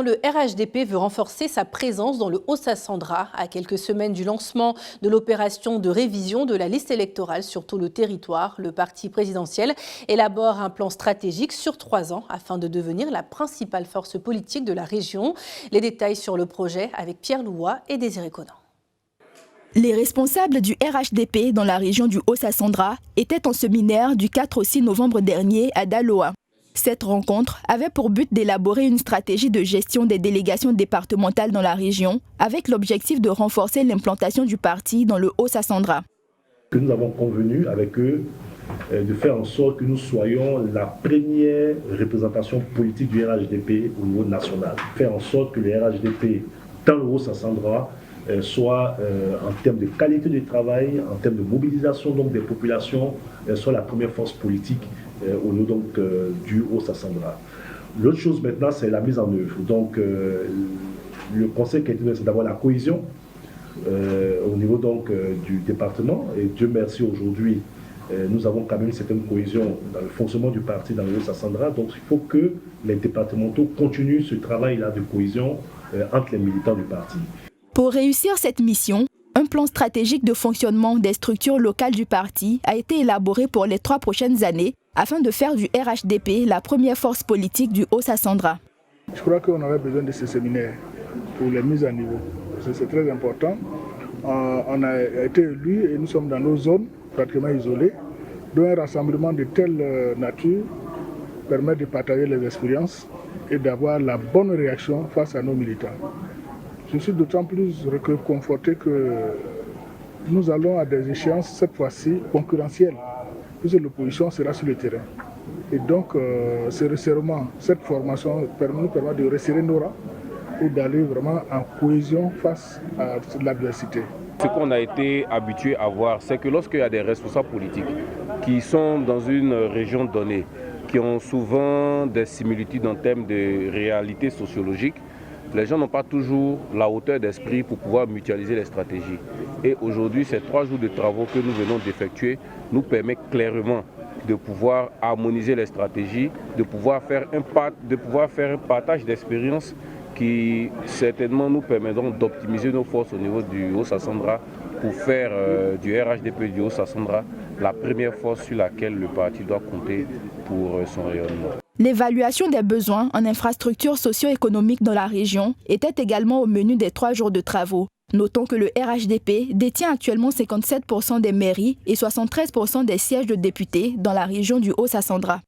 Le RHDP veut renforcer sa présence dans le Haut-Sassandra à quelques semaines du lancement de l'opération de révision de la liste électorale sur tout le territoire. Le parti présidentiel élabore un plan stratégique sur 3 ans afin de devenir la principale force politique de la région. Les détails sur le projet avec Pierre Louat et Désiré Conan. Les responsables du RHDP dans la région du Haut-Sassandra étaient en séminaire du 4 au 6 novembre dernier à Daloa. Cette rencontre avait pour but d'élaborer une stratégie de gestion des délégations départementales dans la région avec l'objectif de renforcer l'implantation du parti dans le Haut-Sassandra. Nous avons convenu avec eux de faire en sorte que nous soyons la première représentation politique du RHDP au niveau national. Faire en sorte que le RHDP dans le Haut-Sassandra soit en termes de qualité de travail, en termes de mobilisation donc des populations, soit la première force politique au niveau donc du Haut-Sassandra. L'autre chose maintenant, c'est la mise en œuvre. Donc le conseil qui a été donné, c'est d'avoir la cohésion au niveau donc du département. Et Dieu merci, aujourd'hui, nous avons quand même une certaine cohésion dans le fonctionnement du parti dans le Haut-Sassandra. Donc il faut que les départementaux continuent ce travail-là de cohésion entre les militants du parti. Pour réussir cette mission, un plan stratégique de fonctionnement des structures locales du parti a été élaboré pour les 3 prochaines années afin de faire du RHDP la première force politique du Haut-Sassandra. Je crois qu'on aurait besoin de ce séminaire pour les mises à niveau. C'est très important. On a été élus et nous sommes dans nos zones pratiquement isolées. Donc un rassemblement de telle nature permet de partager les expériences et d'avoir la bonne réaction face à nos militants. Je suis d'autant plus conforté que nous allons à des échéances, cette fois-ci, concurrentielles, puisque l'opposition sera sur le terrain. Et donc, ce resserrement, cette formation nous permet de resserrer nos rangs et d'aller vraiment en cohésion face à l'adversité. Ce qu'on a été habitué à voir, c'est que lorsqu'il y a des responsables politiques qui sont dans une région donnée, qui ont souvent des similitudes en termes de réalité sociologique, les gens n'ont pas toujours la hauteur d'esprit pour pouvoir mutualiser les stratégies. Et aujourd'hui, ces 3 jours de travaux que nous venons d'effectuer nous permettent clairement de pouvoir harmoniser les stratégies, de pouvoir faire un partage d'expériences qui certainement nous permettront d'optimiser nos forces au niveau du Haut-Sassandra pour faire du RHDP du Haut-Sassandra la première force sur laquelle le parti doit compter pour son rayonnement. L'évaluation des besoins en infrastructures socio-économiques dans la région était également au menu des 3 jours de travaux. Notons que le RHDP détient actuellement 57% des mairies et 73% des sièges de députés dans la région du Haut-Sassandra.